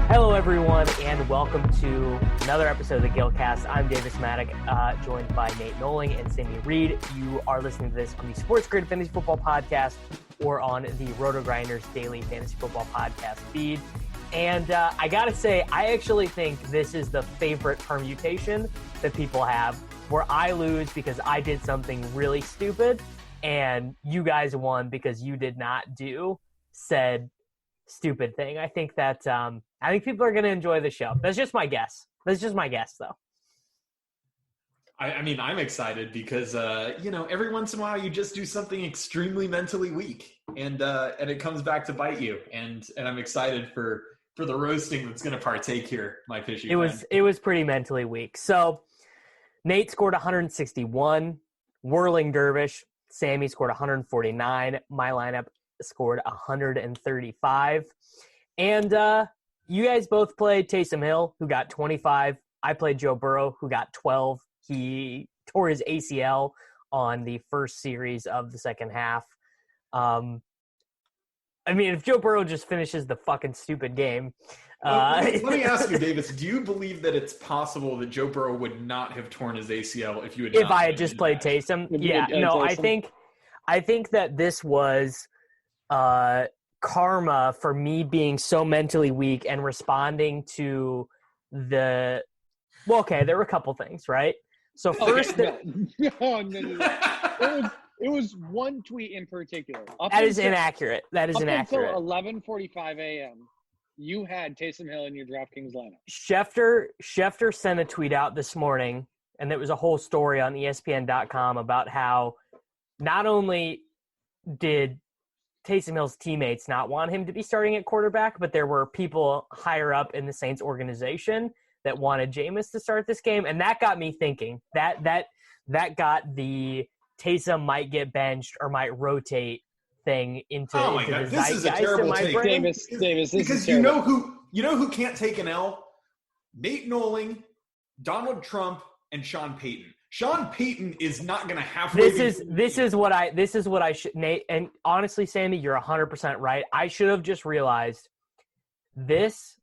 Hello, everyone, and welcome to another episode of the Gillcast. I'm Davis Maddock, joined by Nate Noling and Sammy Reed. You are listening to this on the Sports Grid Fantasy Football Podcast or on the RotoGrinders Daily Fantasy Football Podcast feed. And I got to say, I actually think this is the favorite permutation that people have, where I lose because I did something really stupid, and you guys won because you did not do said stupid thing. I think that I think people are going to enjoy the show. That's just my guess. Though. I mean, I'm excited because every once in a while you just do something extremely mentally weak, and it comes back to bite you. And I'm excited for the roasting that's going to partake here, my fishy friend. It was pretty mentally weak. So Nate scored 161, Whirling Dervish. Sammy scored 149. My lineup scored 135. And you guys both played Taysom Hill, who got 25. I played Joe Burrow, who got 12. He tore his ACL on the first series of the second half. I mean, if Joe Burrow just finishes the fucking stupid game. Let me ask you, Davis, do you believe that it's possible that Joe Burrow would not have torn his ACL if you had if I had just played Taysom? Yeah, no, Taysom? I think that this was karma for me being so mentally weak and responding to there were a couple things, right? So first, no. It was one tweet in particular. That is inaccurate. Until 11:45 a.m., you had Taysom Hill in your DraftKings lineup. Schefter sent a tweet out this morning, and there was a whole story on ESPN.com about how not only did Taysom Hill's teammates not want him to be starting at quarterback, but there were people higher up in the Saints organization that wanted Jameis to start this game, and that got me thinking. That got the Taysom might get benched or might rotate thing into the this is a terrible take. Davis, because you know who can't take an L? Nate Noling, Donald Trump, and Sean Payton. Sean Payton is not going to have. This is what I should, Nate, and honestly, Sammy, you're 100% right. I should have just realized this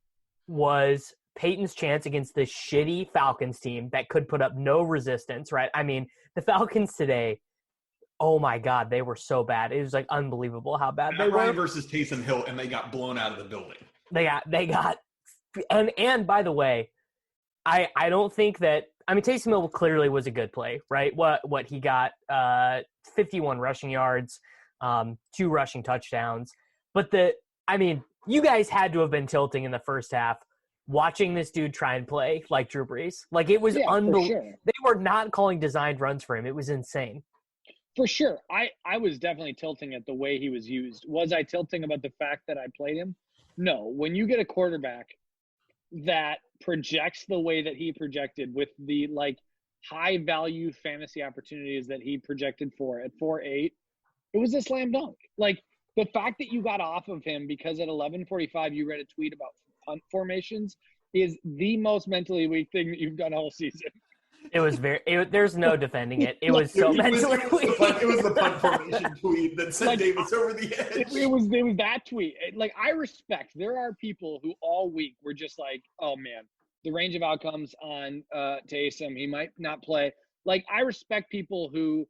was Peyton's chance against this shitty Falcons team that could put up no resistance, right? I mean, the Falcons today, oh my God, they were so bad. It was like unbelievable how bad they were. Ryan versus Taysom Hill, and they got blown out of the building. They got, and by the way, I don't think that, I mean, Taysom Hill clearly was a good play, right? What he got, 51 rushing yards, 2 rushing touchdowns. But you guys had to have been tilting in the first half watching this dude try and play like Drew Brees. Like, it was unbelievable. Sure. They were not calling designed runs for him. It was insane. For sure. I was definitely tilting at the way he was used. Was I tilting about the fact that I played him? No. When you get a quarterback that projects the way that he projected with the high value fantasy opportunities that he projected for at 4.8, it was a slam dunk. Like, the fact that you got off of him because at 11:45 you read a tweet about punt formations is the most mentally weak thing that you've done all season. It was there's no defending it. It was so mentally weak. It was the punt formation tweet that sent Davis over the edge. It was that tweet. I respect. There are people who all week were just like, oh man, the range of outcomes on Taysom, he might not play. I respect people who,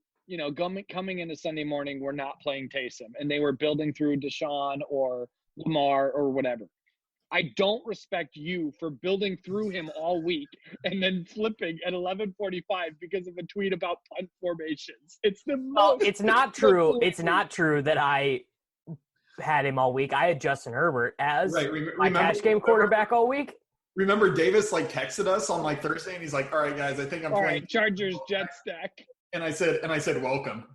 coming into Sunday morning were not playing Taysom and they were building through Deshaun or Lamar or whatever. I don't respect you for building through him all week and then flipping at 11:45 because of a tweet about punt formations. It's the most. It's not true. It's not true that I had him all week. I had Justin Herbert as my cash game quarterback all week. Remember, Davis texted us on Thursday, and he's like, "All right, guys, I think I'm playing right, Chargers Jet stack." And I said, "Welcome."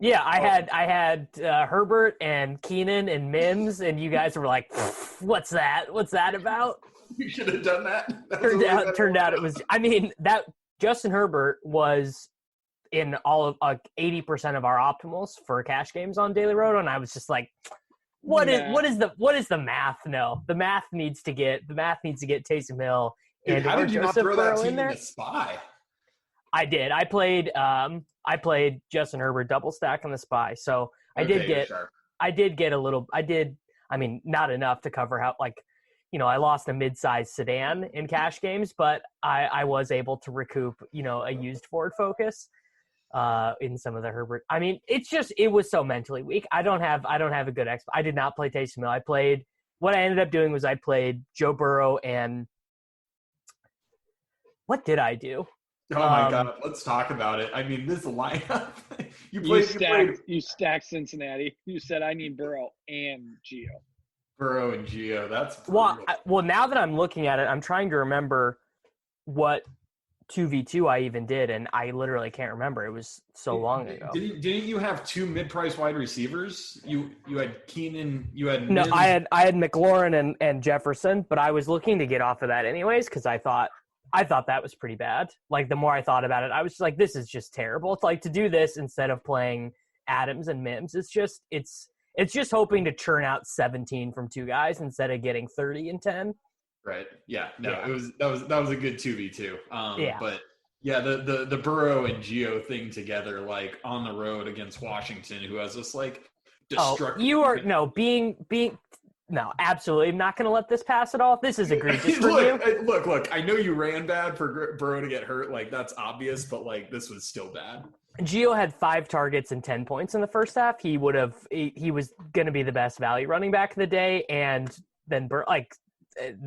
Yeah, I had Herbert and Keenan and Mims, and you guys were like, "What's that? What's that about?" You should have done that. Turned out it was. I mean, that Justin Herbert was in all of 80% of our optimals for cash games on Daily Roto, and I was just like, what is the math? No, the math needs to get Taysom Hill. Dude, and how did you not throw that team in there. in the spy? I did. I played Justin Herbert double stack on the SPY. So I did get a little. I mean, not enough to cover how I lost a mid-sized sedan in cash games, but I was able to recoup a used Ford Focus in some of the Herbert. I mean, it was so mentally weak. I don't have a good I did not play Taysom Hill. What I ended up doing was I played Joe Burrow and what did I do? Oh my God, let's talk about it. I mean, this lineup. You stacked Cincinnati. You said I need Burrow and Gio. Burrow and Gio. That's well. Now that I'm looking at it, I'm trying to remember what 2v2 I even did, and I literally can't remember. It was so long ago. Didn't you have two mid-price wide receivers? You had Keenan. You had no. I had McLaurin and Jefferson, but I was looking to get off of that anyways because I thought that was pretty bad. Like the more I thought about it, I was just like, this is just terrible. It's like to do this instead of playing Adams and Mims. It's just hoping to churn out 17 from two guys instead of getting 30 and 10. Right. Yeah. No. Yeah. That was a good 2v2. Yeah. But yeah, the Burrow and Gio thing together, like on the road against Washington, who has this like destructive. No, absolutely. I'm not going to let this pass at all. This is egregious for you. Look. I know you ran bad for Burrow to get hurt. Like that's obvious, but like this was still bad. Gio had 5 targets and 10 points in the first half. He was going to be the best value running back of the day, and then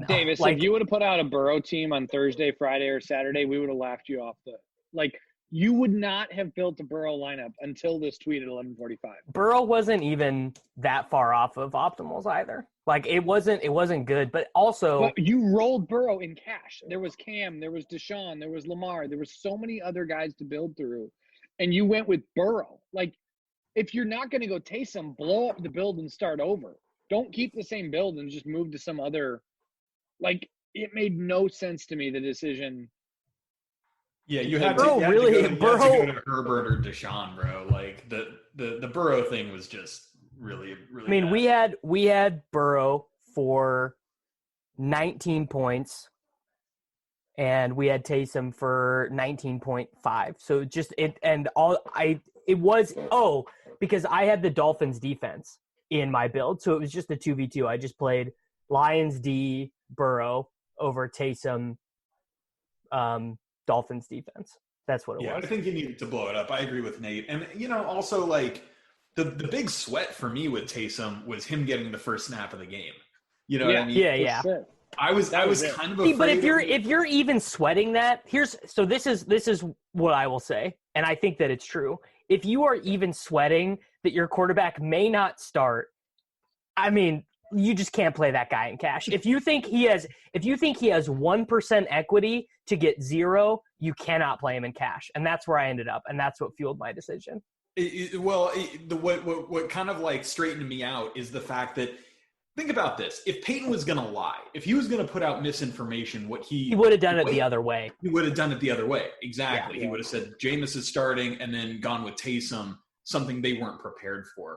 Davis, if you would have put out a Burrow team on Thursday, Friday, or Saturday, we would have laughed you off you would not have built a Burrow lineup until this tweet at 11:45. Burrow wasn't even that far off of optimals either. Like it wasn't good, but you rolled Burrow in cash. There was Cam, there was Deshaun, there was Lamar, there was so many other guys to build through, and you went with Burrow. Like if you're not going to go Taysom, blow up the build and start over. Don't keep the same build and just move to some other. Like it made no sense to me, the decision. Yeah, you had to go to Herbert or Deshaun, bro. Like the Burrow thing was just really, really. I mean, bad. we had Burrow for 19 points, and we had Taysom for 19.5. So because I had the Dolphins defense in my build, so it was just a 2v2. I just played Lions D Burrow over Taysom. Dolphins defense. That's what it was. I think you needed to blow it up. I agree with Nate. And, also like the big sweat for me with Taysom was him getting the first snap of the game. You know what I mean? Yeah. I was kind of afraid. But if you're even sweating that, this is what I will say, and I think that it's true. If you are even sweating that your quarterback may not start, I mean, you just can't play that guy in cash. If you think he has 1% equity to get 0, you cannot play him in cash. And that's where I ended up. And that's what fueled my decision. What kind of like straightened me out is the fact that, think about this. If Peyton was going to lie, if he was going to put out misinformation, he would have done it the other way. He would have done it the other way. Exactly. Yeah. He would have said Jameis is starting and then gone with Taysom, something they weren't prepared for.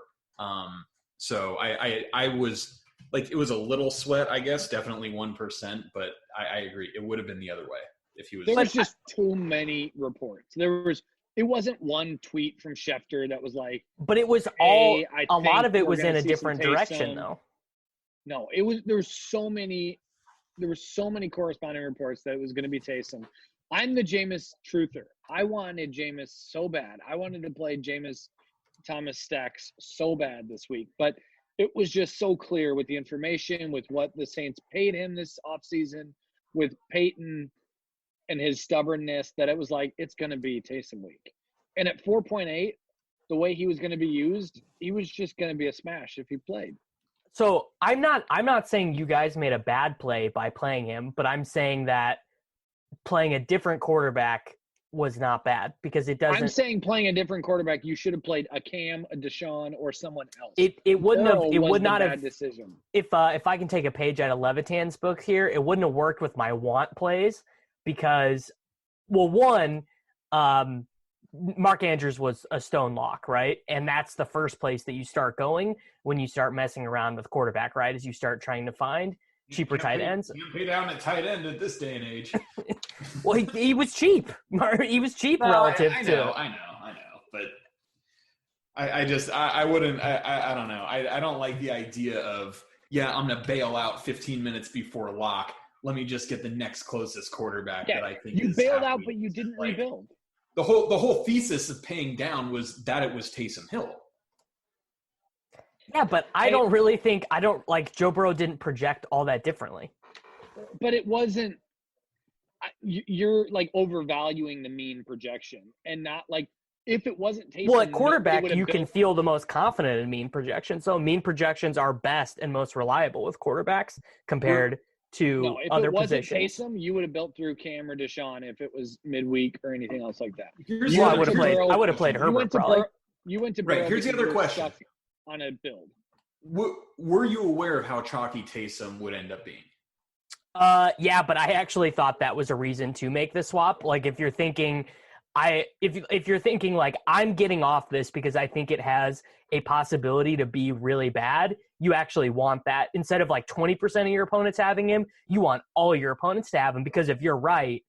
So I was like, it was a little sweat, I guess, definitely 1%, but I agree. It would have been the other way if he was. There was just too many reports. It wasn't one tweet from Schefter that was like. But it was a lot of it was in a different direction, though. No, there were so many corresponding reports that it was going to be Taysom. I'm the Jameis truther. I wanted Jameis so bad. I wanted to play Jameis Thomas stacks so bad this week, but it was just so clear with the information, with what the Saints paid him this offseason, with Peyton and his stubbornness, that it was like, it's going to be Taysom week. And at 4.8, the way he was going to be used, he was just going to be a smash if he played. So I'm not saying you guys made a bad play by playing him, but I'm saying that playing a different quarterback was not bad because it doesn't. I'm saying playing a different quarterback, you should have played a Cam, a Deshaun, or someone else. It wouldn't have. It would not have. Decision. If I can take a page out of Levitan's book here, it wouldn't have worked with my want plays because, well, one, Mark Andrews was a stone lock, right? And that's the first place that you start going when you start messing around with quarterback, right? As you start trying to find. cheaper tight ends. You can't pay down at tight end at this day and age. Well, he was cheap. He was cheap relative to. I know. But I wouldn't. I don't know. I don't like the idea of, I'm going to bail out 15 minutes before lock. Let me just get the next closest quarterback that I think you is bailed out, but you didn't rebuild. The whole thesis of paying down was that it was Taysom Hill. Yeah, but I don't really think Joe Burrow didn't project all that differently. But it wasn't. You're like overvaluing the mean projection, and not like if it wasn't Taysom. Well, at quarterback, you can feel the most confident in mean projections. So mean projections are best and most reliable with quarterbacks compared to other positions. If it wasn't Taysom, you would have built through Cam or Deshaun if it was midweek or anything else like that. I would have played Herbert probably. You went to Burrow. Right. Here's the other question. On a build. Were you aware of how chalky Taysom would end up being? Yeah, but I actually thought that was a reason to make the swap. Like if you're thinking if you're thinking like I'm getting off this because I think it has a possibility to be really bad, you actually want that. Instead of like 20% of your opponents having him, you want all your opponents to have him, because if you're right,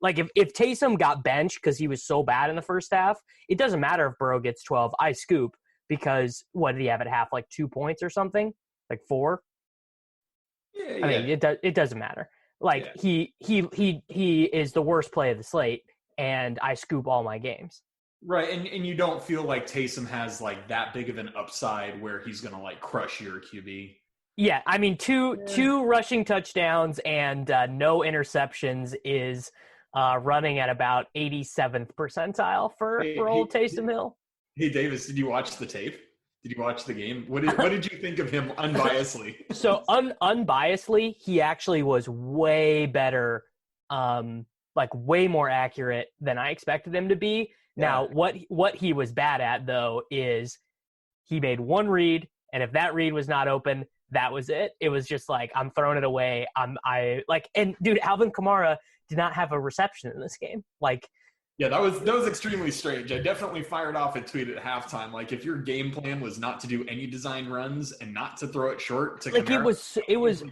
like if Taysom got benched because he was so bad in the first half, it doesn't matter if Burrow gets 12. I scoop, because what did he have at half? Like 2 points or something? Like 4? Yeah. I mean, it doesn't matter. Like he is the worst play of the slate, and I scoop all my games. Right, and you don't feel like Taysom has like that big of an upside where he's gonna like crush your QB. Yeah, I mean two rushing touchdowns and no interceptions is running at about 87th percentile for old Taysom Hill. Hey Davis, did you watch the tape? Did you watch the game? What did you think of him unbiasedly? So unbiasedly, he actually was way better, like way more accurate than I expected him to be. Yeah. Now, what he was bad at, though, is he made one read, and if that read was not open, that was it. It was just like, I'm throwing it away. And dude, Alvin Kamara did not have a reception in this game. Like, yeah, that was extremely strange. I definitely fired off a tweet at halftime. Like, if your game plan was not to do any design runs and not to throw it short to like Kamara, it was.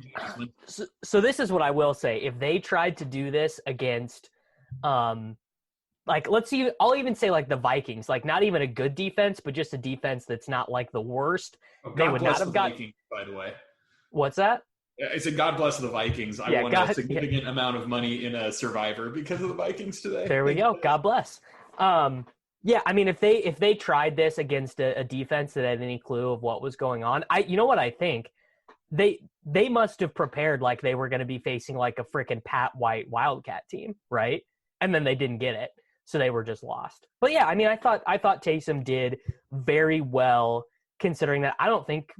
So this is what I will say: if they tried to do this against, like I'll even say like the Vikings, like not even a good defense, but just a defense that's not like the worst. They would not have got. Vikings, by the way. What's that? I said, God bless the Vikings. I won a significant amount of money in a Survivor because of the Vikings today. There we go. God bless. Yeah, I mean, if they tried this against a defense that had any clue of what was going on, you know what I think? They must have prepared like they were going to be facing like a freaking Pat White Wildcat team, right? And then they didn't get it, so they were just lost. But yeah, I mean, I thought Taysom did very well, considering that I don't think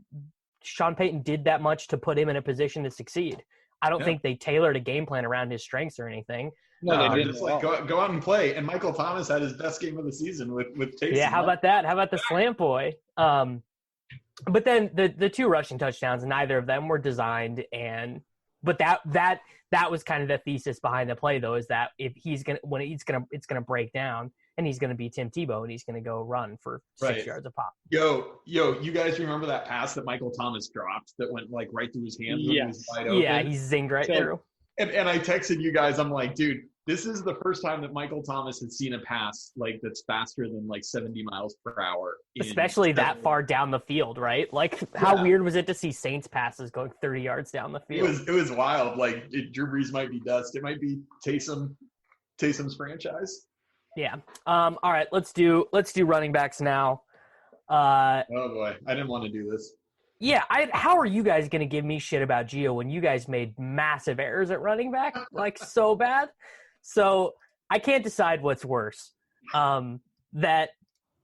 Sean Payton did that much to put him in a position to succeed. I don't think they tailored a game plan around his strengths or anything. No, they didn't. Just like go out and play. And Michael Thomas had his best game of the season with Taysom. Yeah, how about that? How about the slant boy? But then the two rushing touchdowns, neither of them were designed, but that was kind of the thesis behind the play, though, is that if it's gonna break down, and he's gonna be Tim Tebow, and he's gonna go run for 6 yards a pop. Yo, you guys remember that pass that Michael Thomas dropped that went like right through his hands? When he was wide open? Yeah, he zinged right through. And I texted you guys, I'm like, dude, this is the first time that Michael Thomas has seen a pass like that's faster than like 70 miles per hour. Especially that far down the field, right? Like, how weird was it to see Saints passes going 30 yards down the field? It was wild. Like, Drew Brees might be dust. It might be Taysom's franchise. Yeah. All right, let's do running backs now. Oh boy, I didn't want to do this. Yeah, how are you guys going to give me shit about Gio when you guys made massive errors at running back, like so bad? So I can't decide what's worse. That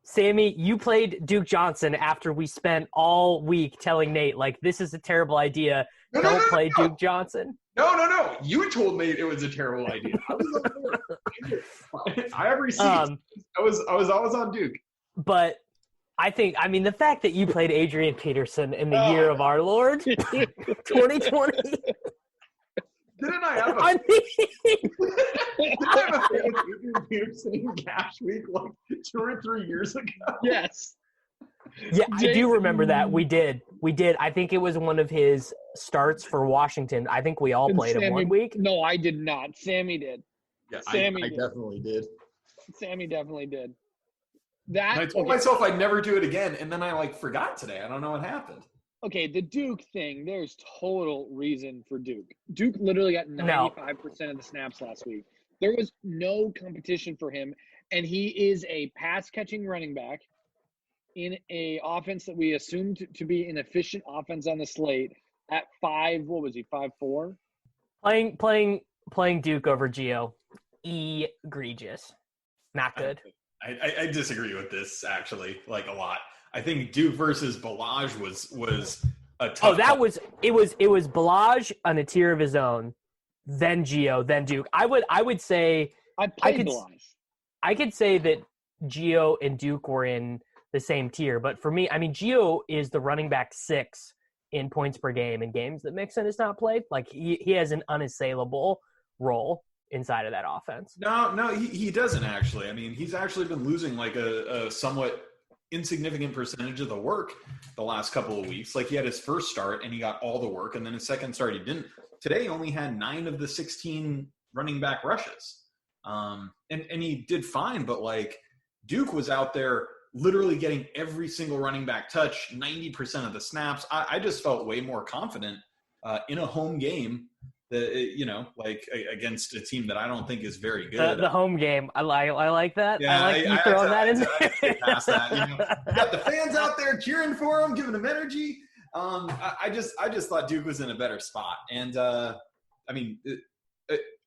Sammy, you played Duke Johnson after we spent all week telling Nate, like, this is a terrible idea. Don't play Duke Johnson. No. You told Nate it was a terrible idea. I have receipts. I was always on Duke. But I mean, the fact that you played Adrian Peterson in the year of our Lord, 2020. Didn't I have a Adrian Peterson in Cash Week like 2 or 3 years ago? Yes. Yeah, I do remember that. We did. We did. I think it was one of his starts for Washington. I think we all played him one week. No, I did not. Sammy did. Yeah, Sammy I definitely did. Sammy definitely did. And I told myself I'd never do it again, and then I forgot today. I don't know what happened. Okay, the Duke thing, there's total reason for Duke. Duke literally got 95% of the snaps last week. There was no competition for him, and he is a pass-catching running back in a offense that we assumed to be an efficient offense on the slate at 5'4"? Playing Duke over Gio, egregious. Not good. I disagree with this actually, a lot. I think Duke versus Balaj was a tough. It was Balaj on a tier of his own, then Gio, then Duke. I would say Balaj. I could say that Gio and Duke were in the same tier, but for me, I mean, Gio is the running back 6 in points per game in games that Mixon has not played. He has an unassailable role inside of that offense. No, he doesn't actually. I mean, he's actually been losing a somewhat insignificant percentage of the work the last couple of weeks. He had his first start and he got all the work, and then his second start he didn't. Today he only had 9 of the 16 running back rushes. And he did fine, but Duke was out there literally getting every single running back touch, 90% of the snaps. I just felt way more confident in a home game that, against a team that I don't think is very good. The home game. I like that. Yeah, I like you throwing that in there. I past that. You got the fans out there cheering for him, giving him energy. I just thought Duke was in a better spot. And,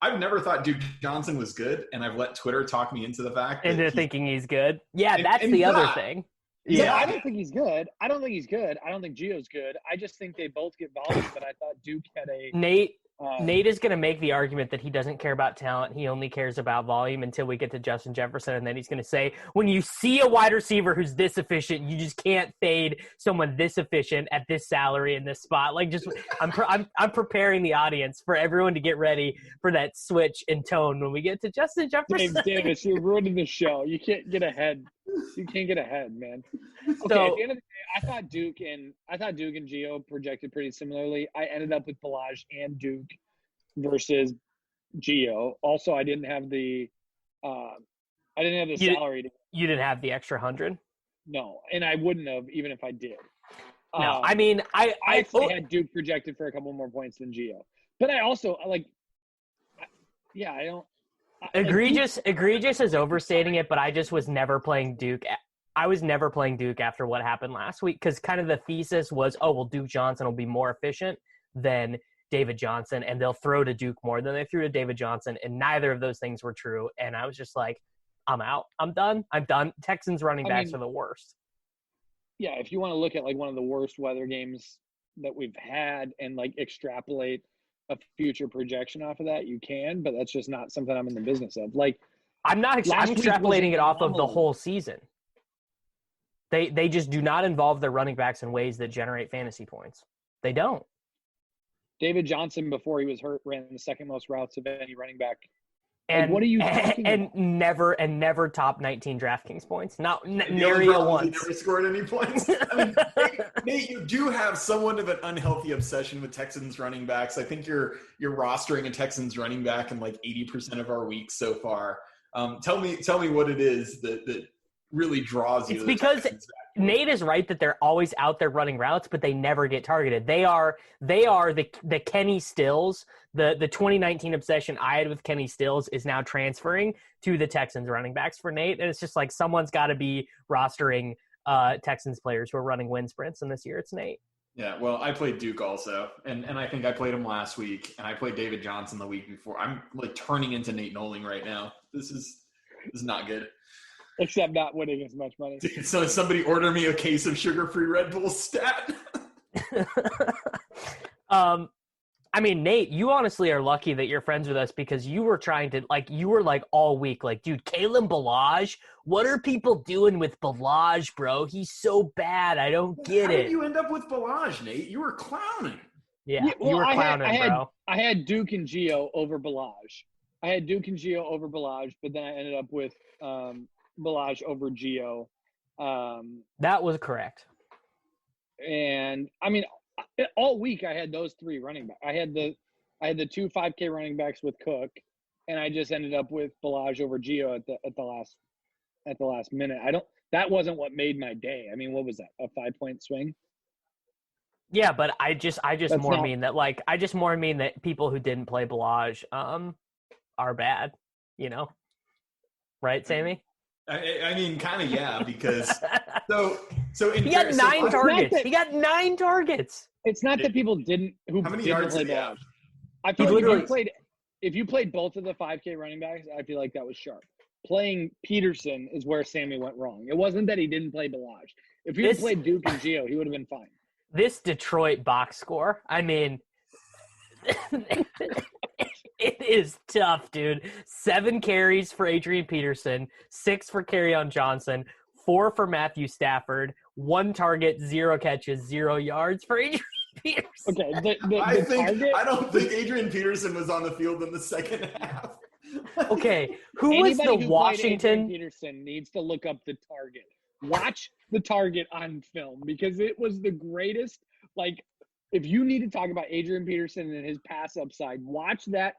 I've never thought Duke Johnson was good, and I've let Twitter talk me into the fact that into thinking he's good. Yeah, that's the other thing. Yeah, I don't think he's good. I don't think Gio's good. I just think they both get volume, but I thought Duke had a Nate is going to make the argument that he doesn't care about talent. He only cares about volume until we get to Justin Jefferson. And then he's going to say, when you see a wide receiver who's this efficient, you just can't fade someone this efficient at this salary in this spot. I'm preparing the audience for everyone to get ready for that switch in tone when we get to Justin Jefferson. Davis, you're ruining the show. You can't get ahead. Man. Okay, at the end of the day, I thought Duke and Gio projected pretty similarly. I ended up with Balaj and Duke versus Gio. Also, I didn't have the salary. You didn't have the extra 100? No, and I wouldn't have even if I did. No, I mean, I actually had Duke projected for a couple more points than Gio. But I also I don't. Egregious is overstating it, but I just was never playing Duke. I was never playing Duke after what happened last week because kind of the thesis was, Duke Johnson will be more efficient than David Johnson, and they'll throw to Duke more than they threw to David Johnson, and neither of those things were true. And I was just like, I'm out. I'm done. Texans running backs are the worst. Yeah, if you want to look at one of the worst weather games that we've had and extrapolate a future projection off of that, you can, but that's just not something I'm in the business of. I'm extrapolating it off of the whole season. They just do not involve their running backs in ways that generate fantasy points. They don't. David Johnson, before he was hurt, ran the second most routes of any running back. And what are you talking about? Never top 19 DraftKings points. Nary once. He never scored any points. Nate, you do have somewhat of an unhealthy obsession with Texans running backs. I think you're rostering a Texans running back in 80% of our weeks so far. Tell me what it is that really draws you. It's because Nate is right that they're always out there running routes, but they never get targeted. They are the Kenny Stills. The 2019 obsession I had with Kenny Stills is now transferring to the Texans running backs for Nate. And it's just someone's got to be rostering Texans players who are running wind sprints. And this year it's Nate. Yeah, well, I played Duke also. And I think I played him last week. And I played David Johnson the week before. I'm turning into Nate Noling right now. This is not good. Except not winning as much money. Dude, so somebody order me a case of sugar-free Red Bull stat. Nate, you honestly are lucky that you're friends with us because you were trying to all week, dude, Kalen Balaj, what are people doing with Balaj, bro? He's so bad. I don't get How it. did you end up with Balaj, Nate? You were clowning. Yeah, you were clowning, bro. I had Duke and Gio over Balaj. But then I ended up with Balaj over Gio. That was correct. And I mean, all week I had those three running back. I had the 2 5K running backs with Cook, and I just ended up with Balaj over Gio at the last minute. That wasn't what made my day. I mean, what was that? A 5-point swing? Yeah, but I just mean that people who didn't play Balaj are bad, right, Sammy? I mean, kind of, yeah, because so he got 9 targets. He got 9 targets. It's not that people didn't who how many didn't yards play did he Balaj. have? I feel like if you played both of the 5K running backs, I feel like that was sharp. Playing Peterson is where Sammy went wrong. It wasn't that he didn't play Balaj. If he had played Duke and Gio, he would have been fine. This Detroit box score, I mean, it is tough, dude. 7 carries for Adrian Peterson, 6 for Kerryon Johnson, 4 for Matthew Stafford, 1 target, 0 catches, 0 yards for Adrian Peterson. Okay, I don't think Adrian Peterson was on the field in the second half. Okay, who was the Washington? Peterson needs to look up the target. Watch the target on film because it was the greatest. Like, if you need to talk about Adrian Peterson and his pass upside, watch that.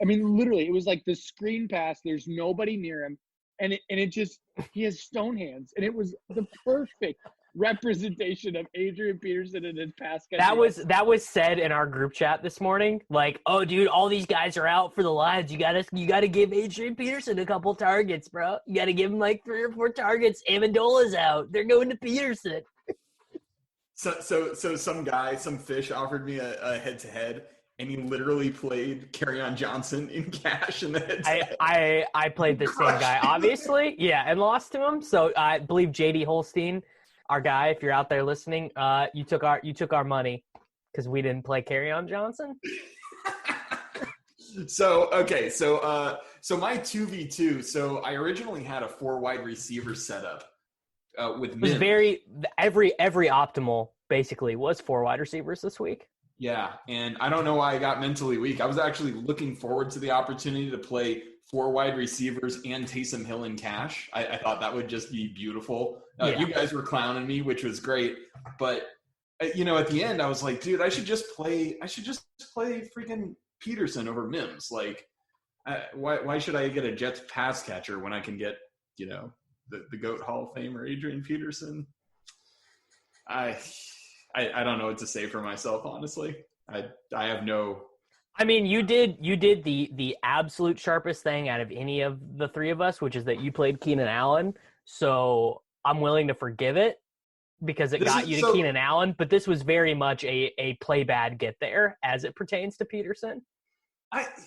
I mean, literally, it was like the screen pass. There's nobody near him, and it just he has stone hands, and it was the perfect representation of Adrian Peterson and his pass catching. That was said in our group chat this morning. Like, oh, dude, all these guys are out for the Lions. You gotta give Adrian Peterson a couple targets, bro. You gotta give him like 3 or 4 targets. Amendola's out. They're going to Peterson. So some fish offered me a head-to-head, and he literally played Kerryon Johnson in cash in the head-to-head. I played the same guy, obviously. Yeah, and lost to him. So I believe JD Holstein, our guy, if you're out there listening, you took our money because we didn't play Kerryon Johnson. So my 2v2. So I originally had a 4 wide receiver setup with. It was every optimal basically was 4 wide receivers this week. Yeah, and I don't know why I got mentally weak. I was actually looking forward to the opportunity to play 4 wide receivers and Taysom Hill in cash. I thought that would just be beautiful. Yeah. You guys were clowning me, which was great. But, at the end, I was like, dude, I should just play freaking Peterson over Mims. Like, why should I get a Jets pass catcher when I can get, the GOAT Hall of Famer, Adrian Peterson? I don't know what to say for myself, honestly. I have no – I mean, you did the absolute sharpest thing out of any of the 3 of us, which is that you played Keenan Allen. So I'm willing to forgive it because it got you to Keenan Allen. But this was very much a play bad get there as it pertains to Peterson.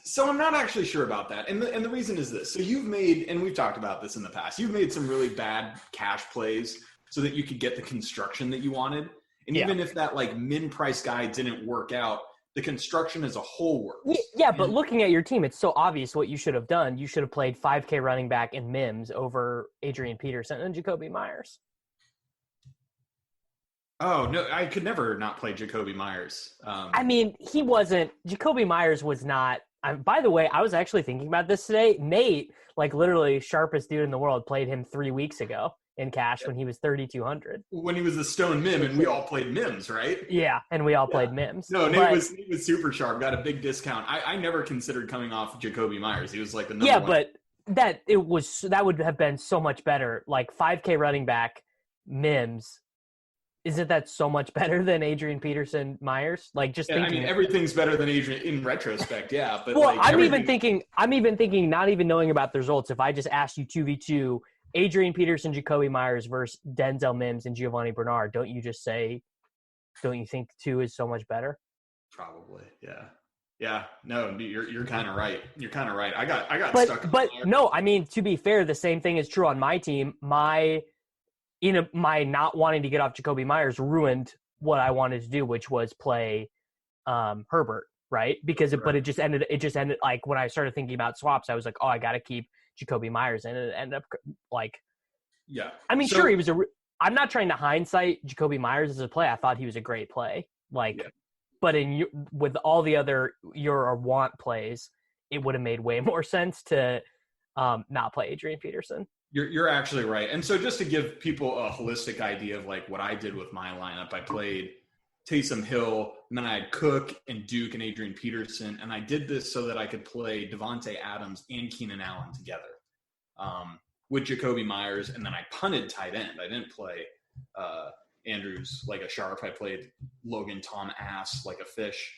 So I'm not actually sure about that. And the reason is this. So you've made – and we've talked about this in the past. You've made some really bad cash plays so that you could get the construction that you wanted. And even if that min price guy didn't work out, the construction as a whole works. Yeah, but looking at your team, it's so obvious what you should have done. You should have played 5K running back and Mims over Adrian Peterson and Jacoby Myers. Oh, no, I could never not play Jacoby Myers. I mean, Jacoby Myers was not by the way, I was actually thinking about this today. Nate, literally sharpest dude in the world, played him 3 weeks ago in cash when he was 3,200. When he was a stone Mim, and we all played Mims, right? Yeah, and we all played Mims. No, Nate was super sharp, got a big discount. I never considered coming off Jacoby Myers. He was the number one. But that would have been so much better. 5K running back Mims. Isn't that so much better than Adrian Peterson Myers? Thinking. I mean, everything's better than Adrian in retrospect. Yeah, but I'm even thinking, not even knowing about the results. If I just asked you 2v2, Adrian Peterson, Jacoby Myers versus Denzel Mims and Giovanni Bernard, don't you think 2 is so much better? Probably, yeah. Yeah, no, you're kind of right. You're kind of right. I got stuck. But no, I mean, to be fair, the same thing is true on my team. My not wanting to get off Jacoby Myers ruined what I wanted to do, which was play Herbert, right? But it just ended when I started thinking about swaps, I was like, oh, I got to keep Jacoby Myers, and it ended up yeah. I mean, sure, he was I'm not trying to hindsight Jacoby Myers as a play. I thought he was a great play, but with all the other your want plays, it would have made way more sense to not play Adrian Peterson. You're actually right. And so just to give people a holistic idea of like what I did with my lineup, I played Taysom Hill, and then I had Cook and Duke and Adrian Peterson. And I did this so that I could play Devontae Adams and Keenan Allen together with Jacoby Myers. And then I punted tight end. I didn't play Andrews like a sharp. I played Logan Tom Ass like a fish.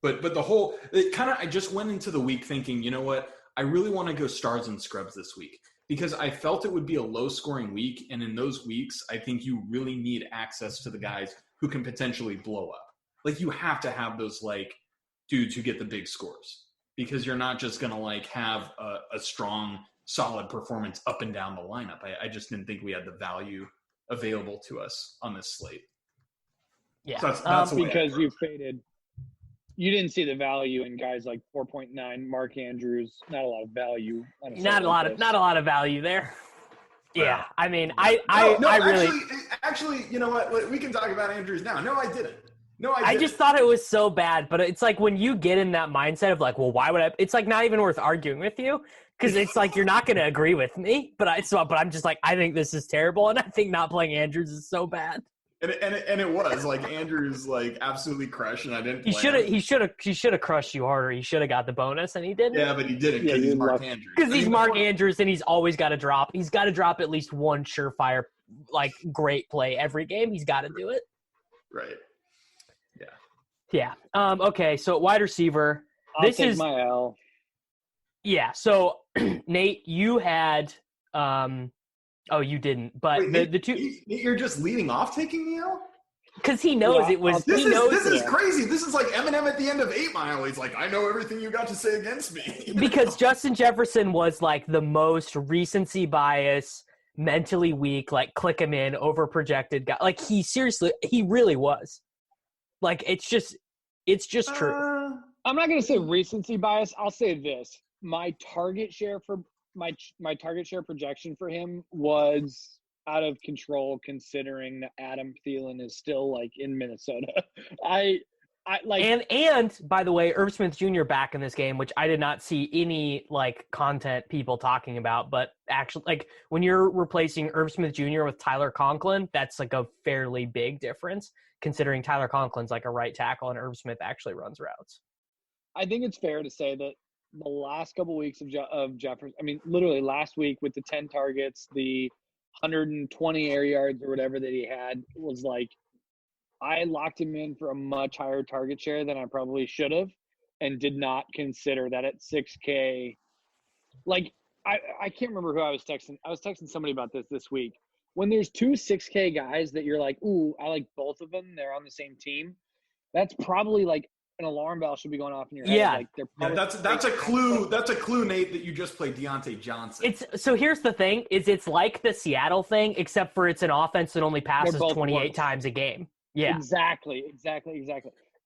But the whole – I just went into the week thinking, you know what? I really want to go stars and scrubs this week because I felt it would be a low-scoring week. And in those weeks, I think you really need access to the guys who can potentially blow up. Like, you have to have those, like, dudes who get the big scores because you're not just going to, like, have a strong, solid performance up and down the lineup. I just didn't think we had the value available to us on this slate. Yeah. So that's because you faded. You didn't see the value in guys like 4.9, Mark Andrews. Not a lot of value. Not a lot of value there. Yeah, I mean, I really actually, you know what? We can talk about Andrews now. No, I didn't. I just thought it was so bad, but it's like when you get in that mindset of like, well, why would I? It's like not even worth arguing with you because it's like you're not going to agree with me. But I'm just like, I think this is terrible, and I think not playing Andrews is so bad. And it was like Andrews like absolutely crushed, and I didn't. He should have crushed you harder. He should have got the bonus, and he didn't. Yeah, but he didn't because he's Mark Andrews. Because he's Mark Andrews, and he's always got to drop. He's got to drop at least one surefire, like great play every game. He's got to do it. Right. Yeah. Okay. So wide receiver. I'll take my L. Yeah. So Nate, you had. Oh, you didn't. But wait, the two. You're just leading off taking the L? Because he knows it was. This is crazy. This is like Eminem at the end of 8 Mile. He's like, I know everything you got to say against me. Because Justin Jefferson was like the most recency bias, mentally weak, like click him in, over projected guy. Like he really was. Like it's just true. I'm not gonna say recency bias. I'll say this: my target share for my target share projection for him was out of control, considering that Adam Thielen is still like in Minnesota. I like and by the way, Irv Smith Jr. back in this game, which I did not see any like content people talking about, but actually like when you're replacing Irv Smith Jr. with Tyler Conklin, that's like a fairly big difference considering Tyler Conklin's like a right tackle and Irv Smith actually runs routes. I think it's fair to say that the last couple weeks of Jefferson, I mean, literally last week with the 10 targets, the 120 air yards or whatever that he had was like, I locked him in for a much higher target share than I probably should have and did not consider that at 6K. Like, I can't remember who I was texting. I was texting somebody about this week. When there's 2 6K guys that you're like, ooh, I like both of them, they're on the same team, that's probably like an alarm bell should be going off in your head. Yeah, like that's a clue. That's a clue, Nate, that you just played Deontay Johnson. So here's the thing: it's like the Seattle thing, except for it's an offense that only passes 28 times a game. Yeah, exactly.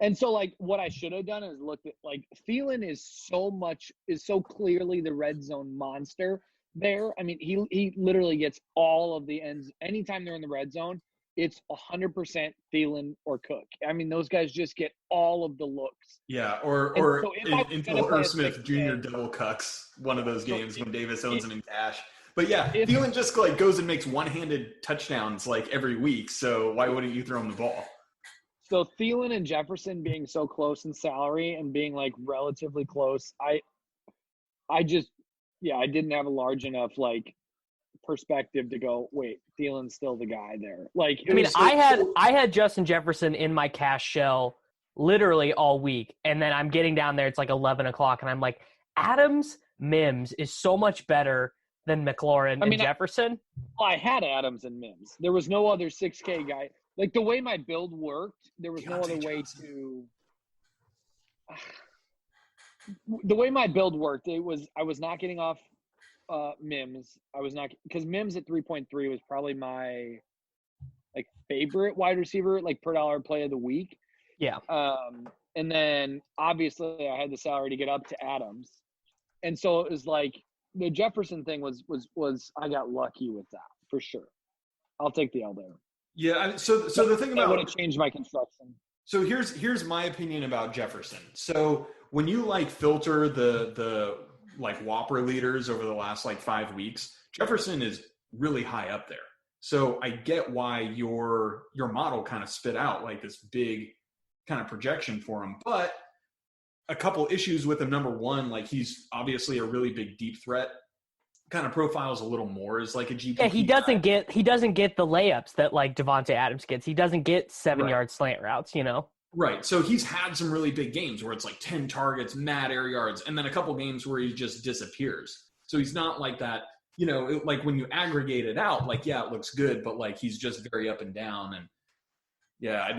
And so, like, what I should have done is looked at like Thielen is so clearly the red zone monster there. I mean, he literally gets all of the ends anytime they're in the red zone. It's 100% Thielen or Cook. I mean, those guys just get all of the looks. Yeah, or until Irv Smith Jr. double cucks one of those games when Davis owns him in cash. But yeah, Thielen just like goes and makes one-handed touchdowns like every week. So why wouldn't you throw him the ball? So Thielen and Jefferson being so close in salary and being like relatively close, I didn't have a large enough like perspective to go, wait, Thielen's still the guy there. Like, I mean, I had Justin Jefferson in my cash shell literally all week, and then I'm getting down there, it's like 11 o'clock, and I'm like, Adams Mims is so much better than McLaurin and Jefferson. I had Adams and Mims. There was no other 6K guy. Like, the way my build worked, there was no other way to the way my build worked, I was not getting off Mims. I was not, because Mims at 3.3 was probably my like favorite wide receiver, like per dollar play of the week. Yeah. And then obviously I had the salary to get up to Adams, and so it was like the Jefferson thing was I got lucky with that for sure. I'll take the L there. Yeah. So the thing about, I would have changed my construction. So here's my opinion about Jefferson. So when you like filter the like Whopper leaders over the last like 5 weeks, Jefferson is really high up there. So I get why your model kind of spit out like this big kind of projection for him. But a couple issues with him. Number one, like he's obviously a really big deep threat. Kind of profiles a little more as like a GPP. Yeah, he doesn't get the layups that like Devontae Adams gets. He doesn't get 7-yard slant routes, you know? Right. So he's had some really big games where it's like 10 targets, mad air yards, and then a couple games where he just disappears. So he's not like that, you know, like when you aggregate it out, like, yeah, it looks good, but like he's just very up and down. And yeah,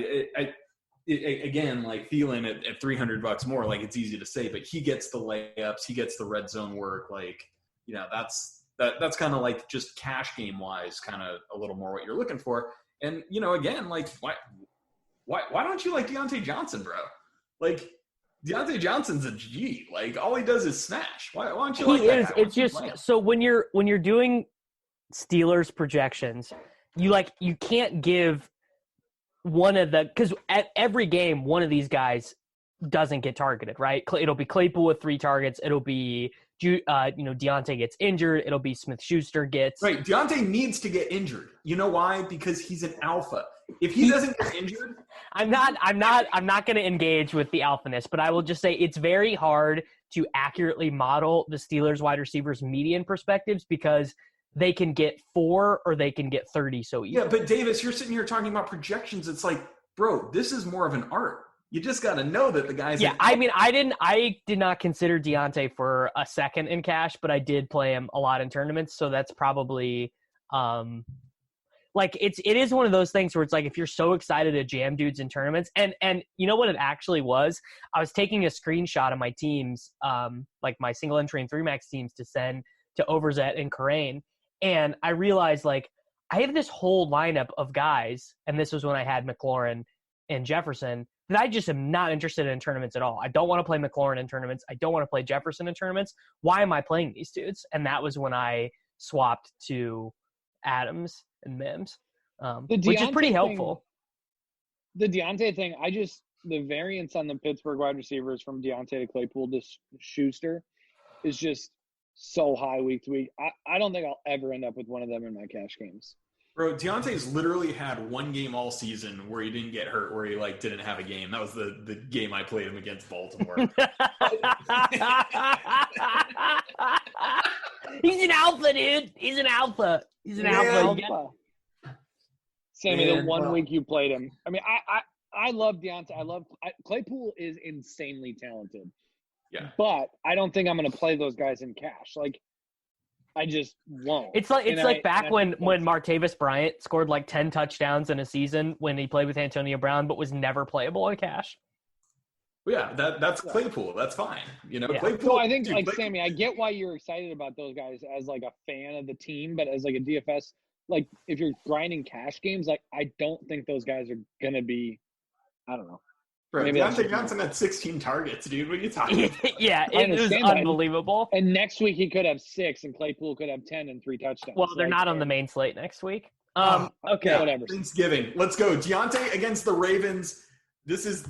again, like Thielen at $300 more, like it's easy to say, but he gets the layups, he gets the red zone work, like, you know, that's kind of like just cash game wise, kind of a little more what you're looking for. And, you know, again, like why don't you like Deontay Johnson, bro? Like Deontay Johnson's a G. Like all he does is smash. Why don't you like that guy? It's just so when you're doing Steelers projections, you can't give one of the, because at every game one of these guys doesn't get targeted, right? It'll be Claypool with 3 targets. It'll be Deontay gets injured. It'll be Smith-Schuster gets right. Deontay needs to get injured. You know why? Because he's an alpha. If he doesn't get injured, I'm not going to engage with the alphaness, but I will just say it's very hard to accurately model the Steelers wide receivers' median perspectives because they can get 4 or they can get 30 so easily. Yeah, but Davis, you're sitting here talking about projections. It's like, bro, this is more of an art. You just got to know that the guy's. Yeah, I mean, I did not consider Deontay for a second in cash, but I did play him a lot in tournaments, so that's probably like it is one of those things where it's like if you're so excited to jam dudes in tournaments, and you know what it actually was? I was taking a screenshot of my teams, like my single entry and 3-max teams to send to Overzet and Karain, and I realized like I have this whole lineup of guys, and this was when I had McLaurin and Jefferson, that I just am not interested in tournaments at all. I don't want to play McLaurin in tournaments. I don't want to play Jefferson in tournaments. Why am I playing these dudes? And that was when I swapped to Adams and Mims, which is pretty helpful. The Deontay thing, the variance on the Pittsburgh wide receivers from Deontay to Claypool to Schuster is just so high week to week. I don't think I'll ever end up with one of them in my cash games. Bro, Deontay's literally had one game all season where he didn't get hurt, where he like didn't have a game. That was the game I played him against Baltimore. He's an alpha, dude. He's an alpha. Alpha. Sammy, the one week you played him. I mean, I love Deontay. Claypool is insanely talented. Yeah. But I don't think I'm going to play those guys in cash. Like, I just won't. It's like back when Martavis Bryant scored like 10 touchdowns in a season when he played with Antonio Brown, but was never playable in cash. Yeah, that's Claypool. That's fine. You know, yeah. Claypool. So I think, Sammy, I get why you're excited about those guys as like a fan of the team, but as like a DFS, like if you're grinding cash games, like I don't think those guys are gonna be. I don't know. Bro, Deontay Johnson had 16 targets, dude. What are you talking about? Yeah, it was unbelievable. And next week he could have 6, and Claypool could have 10 and 3 touchdowns. Well, they're not on the main slate next week. Okay, whatever. Thanksgiving. Let's go. Deontay against the Ravens. This is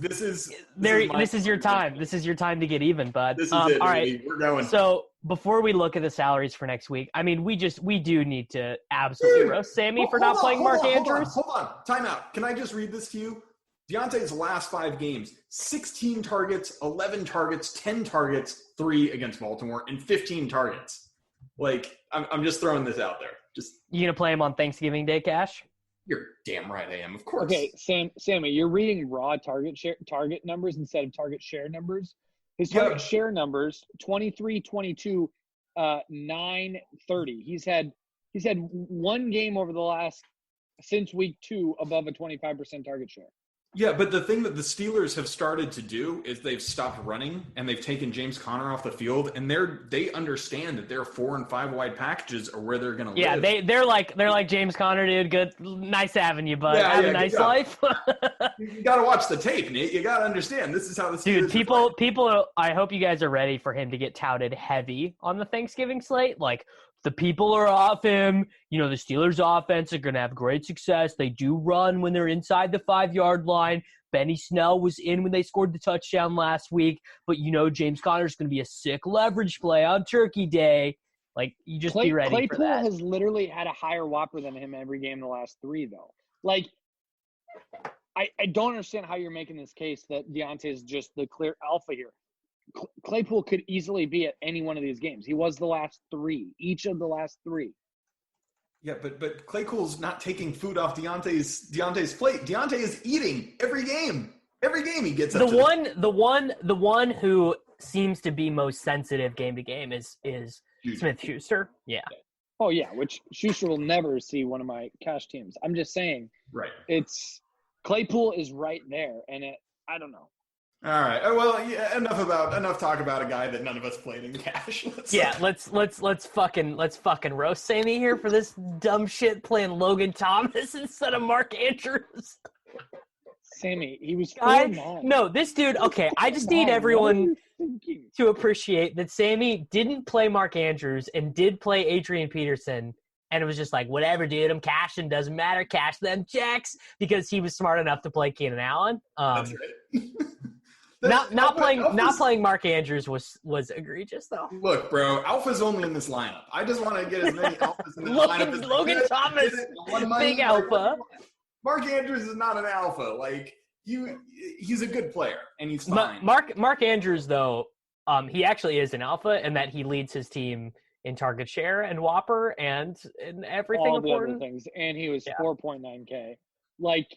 your time. This is your time to get even, bud. This is it. All right, we're going. So before we look at the salaries for next week, I mean, we do need to absolutely roast Sammy for not playing Mark Andrews. Hold on. Time out. Can I just read this to you? Deontay's last 5 games, 16 targets, 11 targets, 10 targets, 3 against Baltimore, and 15 targets. Like, I'm just throwing this out there. You gonna play him on Thanksgiving Day cash? You're damn right I am, of course. Okay, Sammy, you're reading raw target numbers instead of target share numbers. His target share numbers, 23, 22, 9, 30. He's had one game over the last since week 2 above a 25% target share. Yeah, but the thing that the Steelers have started to do is they've stopped running and they've taken James Conner off the field, and they understand that their 4 and 5 wide packages are where they're going to live. Yeah, they're like James Conner, dude. Good, nice having you, bud. Have a nice life. You got to watch the tape, Nate. You got to understand this is how the Steelers. Dude, people. I hope you guys are ready for him to get touted heavy on the Thanksgiving slate. Like, the people are off him. You know, the Steelers' offense are going to have great success. They do run when they're inside the 5-yard line. Benny Snell was in when they scored the touchdown last week. But, you know, James Conner's going to be a sick leverage play on Turkey Day. Like, you just be ready for that. Claypool has literally had a higher Whopper than him every game in the last 3, though. Like, I don't understand how you're making this case that Deontay is just the clear alpha here. Claypool could easily be at any one of these games. He was the last 3, each of the last 3. Yeah, but Claypool's not taking food off Deontay's plate. Deontay is eating every game. Every game he gets up the one who seems to be most sensitive game to game is Smith-Schuster. Yeah. Oh yeah, which Schuster will never see one of my cash teams. I'm just saying. Right. It's Claypool is right there, and I don't know. All right. Well, yeah, enough talk about a guy that none of us played in cash. Let's fucking roast Sammy here for this dumb shit playing Logan Thomas instead of Mark Andrews. Sammy, he was 4-9. No, this dude. Okay, I just need everyone to appreciate that Sammy didn't play Mark Andrews and did play Adrian Peterson. And it was just like, whatever, dude. I'm cashing. Doesn't matter. Cash them checks, because he was smart enough to play Keenan Allen. That's right. Not playing Mark Andrews was egregious, though. Look, bro, Alpha's only in this lineup. I just want to get as many Alphas in this lineup as Logan Thomas, big alpha. Mark Andrews is not an alpha. Like, he's a good player, and he's fine. Mark Andrews, though, he actually is an alpha in that he leads his team in target share and Whopper and in everything all important. The other things. And he was 4.9K. Like,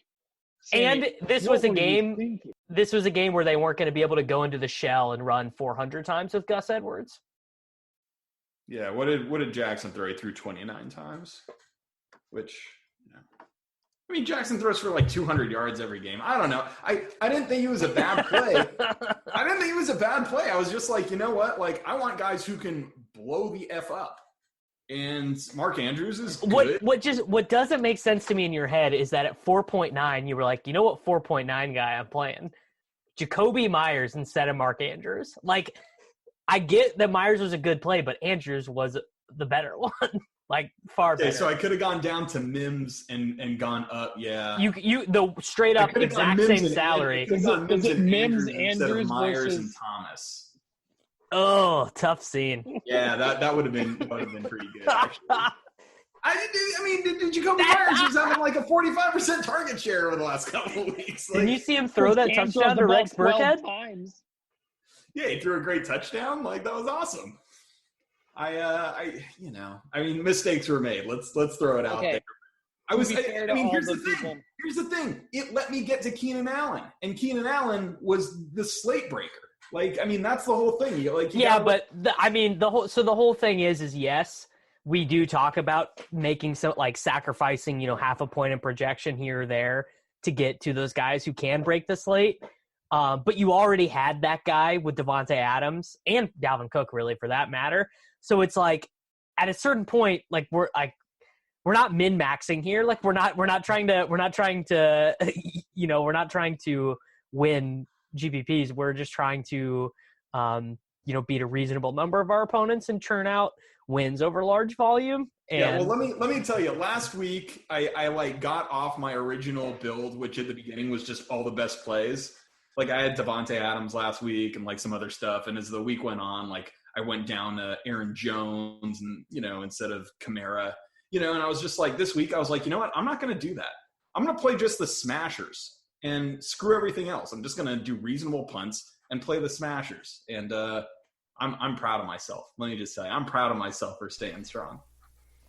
and this was a game. This was a game where they weren't going to be able to go into the shell and run 400 times with Gus Edwards. Yeah, what did Jackson throw? He threw 29 times, which, I mean, Jackson throws for like 200 yards every game. I don't know. I didn't think he was a bad play. I was just like, you know what? Like, I want guys who can blow the F up. And Mark Andrews is good. What doesn't make sense to me in your head is that at 4.9, you were like, you know what 4.9 guy I'm playing? Jacoby Myers instead of Mark Andrews. Like, I get that Myers was a good play, but Andrews was the better one. Like, far better. So I could have gone down to Mims and gone up, yeah. You the straight up exact same salary. Is it Mims, Andrews instead of Myers versus and Thomas? Oh, tough scene. Yeah, that would have been pretty good, actually. Did Jacoby Myers was having like a 45% target share over the last couple of weeks? Like, didn't you see him throw that touchdown to Rex Burkhead? Times. Yeah, he threw a great touchdown. Like, that was awesome. Mistakes were made. Let's throw it out there. Here's the thing. It let me get to Keenan Allen, and Keenan Allen was the slate breaker. Like, I mean, that's the whole thing. The whole thing is yes, we do talk about making some, like, sacrificing, half a point in projection here or there to get to those guys who can break the slate. But you already had that guy with Devontae Adams and Dalvin Cook, really, for that matter. So it's like, at a certain point, like, we're not min-maxing here. Like, we're not trying to win GPPs. We're just trying to, beat a reasonable number of our opponents and churn out wins over large volume. And let me tell you, last week I got off my original build, which at the beginning was just all the best plays. Like, I had Devontae Adams last week and like some other stuff. And as the week went on, like, I went down to Aaron Jones and, instead of Kamara, and I was just like, this week I was like, you know what? I'm not going to do that. I'm going to play just the smashers and screw everything else. I'm just going to do reasonable punts and play the smashers. And I'm proud of myself. Let me just say, I'm proud of myself for staying strong.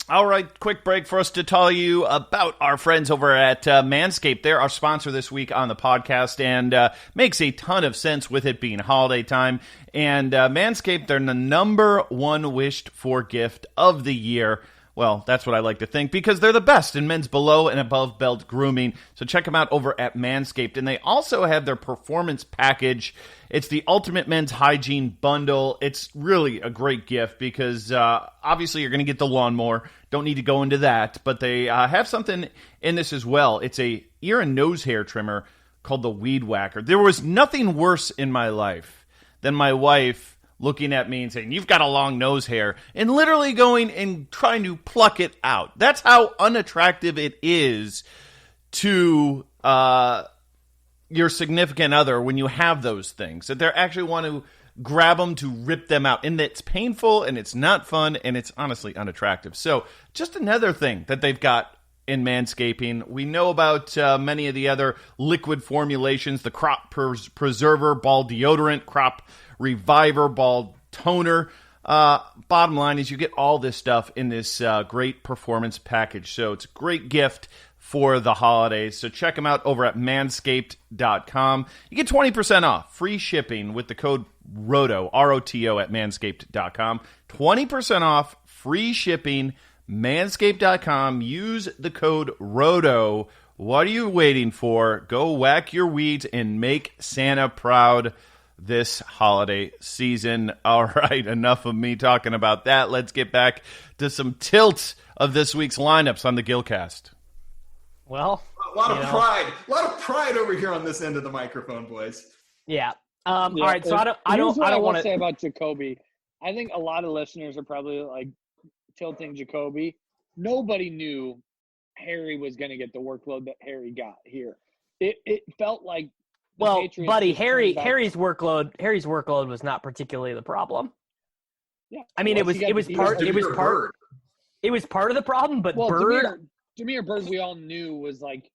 All right, quick break for us to tell you about our friends over at Manscaped. They're our sponsor this week on the podcast, and makes a ton of sense with it being holiday time. And Manscaped, they're the number one wished for gift of the year. Well, that's what I like to think, because they're the best in men's below and above belt grooming. So check them out over at Manscaped. And they also have their performance package. It's the ultimate men's hygiene bundle. It's really a great gift because obviously you're going to get the lawnmower. Don't need to go into that. But they have something in this as well. It's a ear and nose hair trimmer called the Weed Whacker. There was nothing worse in my life than my wife looking at me and saying, "You've got a long nose hair," and literally going and trying to pluck it out. That's how unattractive it is to your significant other when you have those things. That they actually want to grab them to rip them out. And it's painful, and it's not fun, and it's honestly unattractive. So just another thing that they've got in manscaping. We know about many of the other liquid formulations, the Crop Preserver Ball Deodorant, Crop Reviver Ball Toner. Bottom line is you get all this stuff in this great performance package. So it's a great gift for the holidays. So check them out over at manscaped.com. You get 20% off, free shipping with the code ROTO, R-O-T-O at manscaped.com. 20% off, free shipping, manscaped.com. Use the code ROTO. What are you waiting for? Go whack your weeds and make Santa proud this holiday season. All right, enough of me talking about that. Let's get back to some tilt of this week's lineups on the Gillcast. Well, a lot of pride over here on this end of the microphone, boys. Yeah. All right. So I don't want to say about Jacoby. I think a lot of listeners are probably like tilting Jacoby. Nobody knew Harry was going to get the workload that Harry got here. It felt like. Well, Patriots buddy, Harry's workload was not particularly the problem. Yeah. I mean, it was part of the problem, but Bird. Jameer Bird, we all knew was like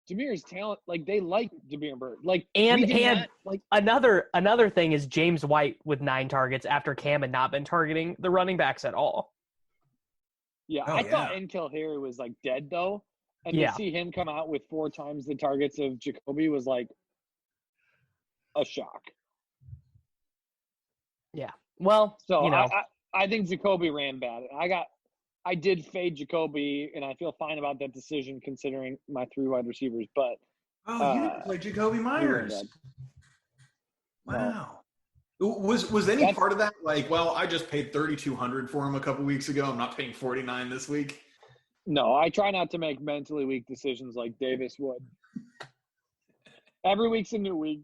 Jameer's talent. Like they liked Jameer Bird. Like and another thing is James White with 9 targets after Cam had not been targeting the running backs at all. Yeah, I thought N'Keal Harry was like dead though, and to see him come out with 4 times the targets of Jacoby was like a shock. Yeah. Well, so I think Jacoby ran bad. I did fade Jacoby, and I feel fine about that decision considering my 3 wide receivers. But you didn't play Jacoby Myers. Wow. Was any part of that like? Well, I just paid $3,200 for him a couple weeks ago. I'm not paying $49 this week. No, I try not to make mentally weak decisions like Davis would. Every week's a new week.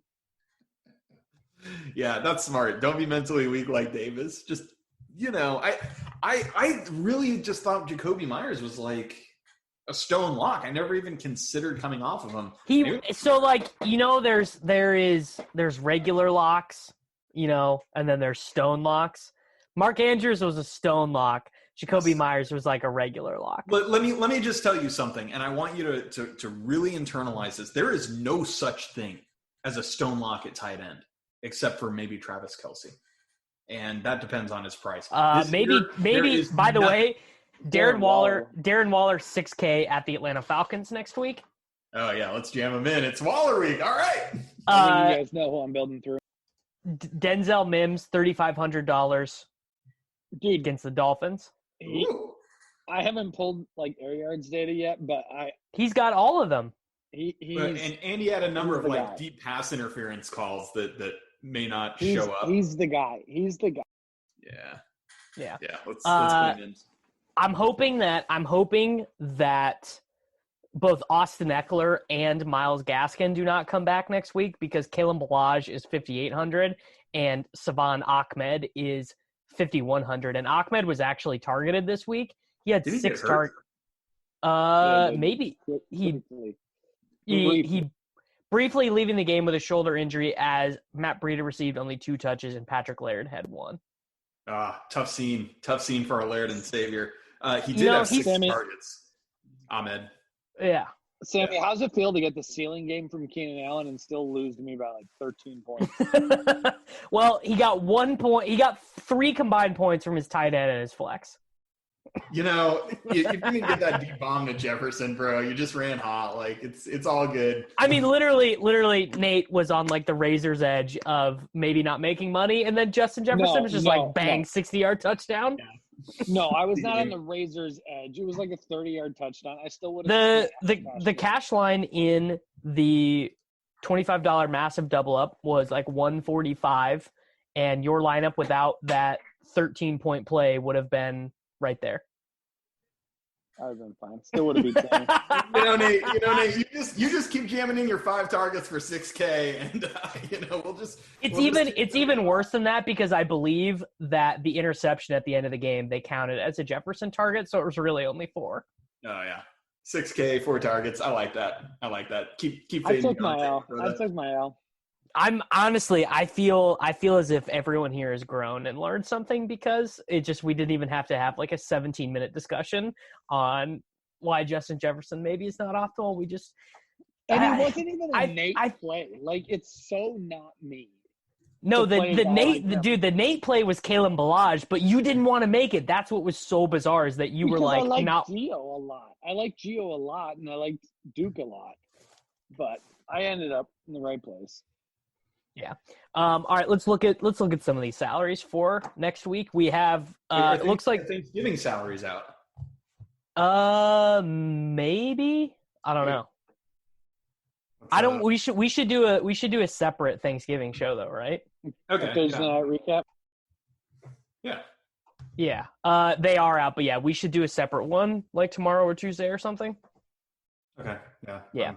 Yeah, that's smart. Don't be mentally weak like Davis. Just I really just thought Jacoby Myers was like a stone lock. I never even considered coming off of him. There's regular locks, and then there's stone locks. Mark Andrews was a stone lock. Jacoby Myers was like a regular lock. But let me just tell you something, and I want you to really internalize this. There is no such thing as a stone lock at tight end, except for maybe Travis Kelce. And that depends on his price. Maybe. By the way, Darren Waller, $6K at the Atlanta Falcons next week. Oh yeah, let's jam him in. It's Waller week. All right. I think you guys know who I'm building through. Denzel Mims, $3,500, dude, against the Dolphins. I haven't pulled like air yards data yet, but he's got all of them. And he had a number of like deep pass interference calls that may not show up. He's the guy. Yeah. Let's put him in. I'm hoping that both Austin Eckler and Myles Gaskin do not come back next week because Kalen Ballage is $5,800 and Savon Ahmed is $5,100. And Ahmed was actually targeted this week. He had 6 targets. Maybe he briefly leaving the game with a shoulder injury as Matt Breida received only 2 touches and Patrick Laird had 1. Tough scene for our Laird and Savior. He did have 6 targets. Ahmed. Yeah. Sammy, how's it feel to get the ceiling game from Keenan Allen and still lose to me by like 13 points? Well, he got 1 point. He got 3 combined points from his tight end and his flex. You didn't get that deep bomb to Jefferson, bro. You just ran hot. Like it's all good. I mean, literally, Nate was on like the razor's edge of maybe not making money, and then Justin Jefferson was just 60-yard touchdown. Yeah. No, I was not on the razor's edge. It was like a 30-yard touchdown. I still would have. The cash line in the $25 massive double up was like 145, and your lineup without that 13-point play would have been right there. I would have been fine. Still would have been 10. Nate, you just keep jamming in your 5 targets for $6K, and we'll just. It's even worse than that because I believe that the interception at the end of the game they counted as a Jefferson target, so it was really only 4. Oh yeah, $6K, 4 targets. I like that. Keep. I took my L. I'm honestly, I feel as if everyone here has grown and learned something because we didn't even have to have like a 17-minute discussion on why Justin Jefferson maybe is not optimal. We just and it wasn't even a Nate play. Like, it's so not me. No, the Nate play was Kalen Ballage, but you didn't want to make it. That's what was so bizarre is that you were like, I like Gio a lot. I like Gio a lot, and I liked Duke a lot, but I ended up in the right place. Yeah. All right. Let's look at some of these salaries for next week. We have. It looks like Thanksgiving salaries out. Maybe. I don't know. I don't. We should do a separate Thanksgiving show though, right? Okay. There's a recap. Yeah. Yeah. They are out, but yeah, we should do a separate one like tomorrow or Tuesday or something. Okay. Yeah. Yeah.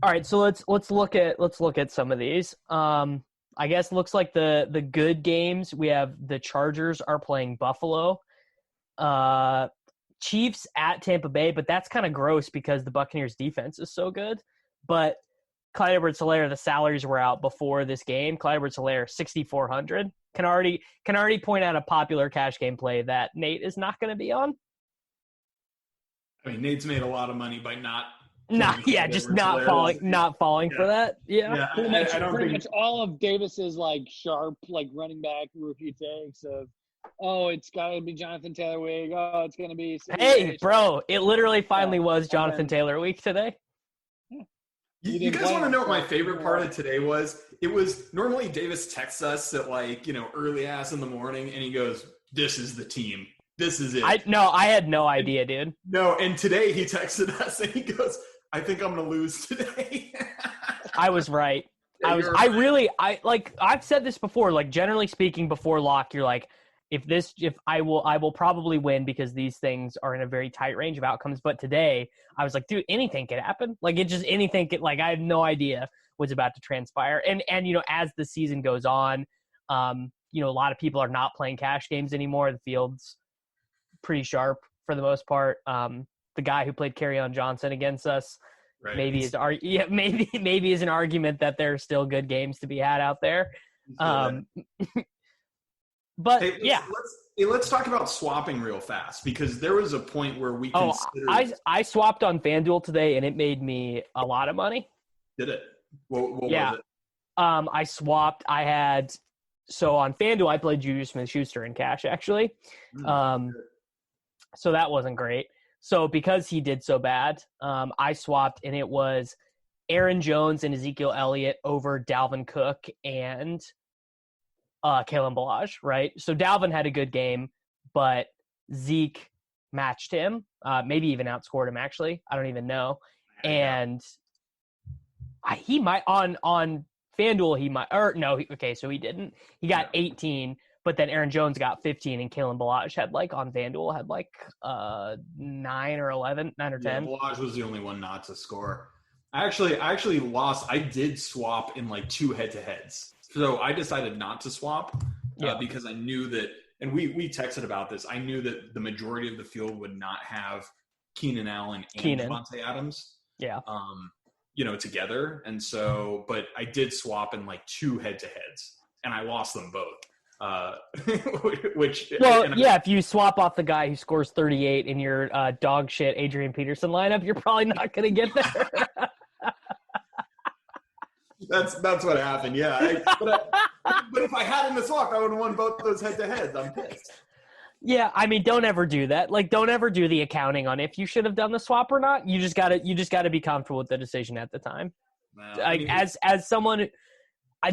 All right. So let's look at some of these. I guess it looks like the good games. We have the Chargers are playing Buffalo. Chiefs at Tampa Bay, but that's kind of gross because the Buccaneers defense is so good. But Clyde Edwards-Helaire, the salaries were out before this game. Clyde Edwards-Helaire, 6,400. Can already point out a popular cash game play that Nate is not going to be on. I mean, Nate's made a lot of money by not falling for that. Yeah. Pretty much all of Davis's like sharp like running back rookie takes of, oh, it's got to be Jonathan Taylor week. Oh, it's going to be. Hey, bro! It literally finally was Jonathan Taylor week today. You guys want to know what my favorite part of today was? It was normally Davis texts us at like, early ass in the morning and he goes, "This is the team. This is it." I had no idea, dude. No, and today he texted us and he goes, "I think I'm going to lose today." I was right. I've said this before, like generally speaking before lock, you're like, if I will probably win because these things are in a very tight range of outcomes. But today I was like, dude, anything could happen. Like I have no idea what's about to transpire. And as the season goes on, a lot of people are not playing cash games anymore. The field's pretty sharp for the most part. The guy who played Kerryon Johnson against us, right, maybe is an argument that there are still good games to be had out there. But let's talk about swapping real fast because there was a point where we considered. I swapped on FanDuel today and it made me a lot of money. Did it? What was it? I swapped. So on FanDuel I played Juju Smith-Schuster in cash actually. So that wasn't great. So because he did so bad, I swapped and it was Aaron Jones and Ezekiel Elliott over Dalvin Cook and Kalen Ballage, right? So Dalvin had a good game, but Zeke matched him, maybe even outscored him, actually. I don't even know. And he might, on FanDuel, he might, or no, so he didn't. He got 18, but then Aaron Jones got 15, and Kalen Ballage had, on FanDuel, had 9 or 10. Ballage was the only one not to score. I actually lost. I did swap in, 2 head-to-heads. So I decided not to swap because I knew that, and we texted about this, I knew that the majority of the field would not have Keenan Allen and Devontae Adams together. And so, but I did swap in 2 head-to-heads, and I lost them both. If you swap off the guy who scores 38 in your dog shit Adrian Peterson lineup, you're probably not going to get there. That's what happened. Yeah, but if I hadn't swapped, I would have won both those head-to-heads. I'm pissed. Yeah, I mean, don't ever do that. Don't ever do the accounting on if you should have done the swap or not. You just gotta be comfortable with the decision at the time. As someone,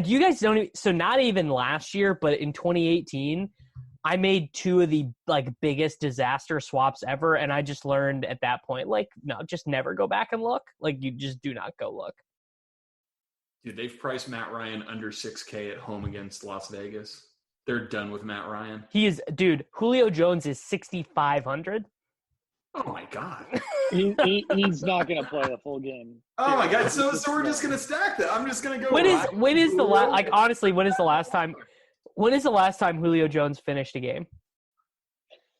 you guys don't. So not even last year, but in 2018, I made 2 of the biggest disaster swaps ever, and I just learned at that point, no, just never go back and look. You just do not go look. Dude, they've priced Matt Ryan under $6K at home against Las Vegas. They're done with Matt Ryan. Julio Jones is 6,500. Oh my God. He's not going to play the full game. Oh my God. So we're just going to stack that. I'm just going to go. When is the last time Julio Jones finished a game?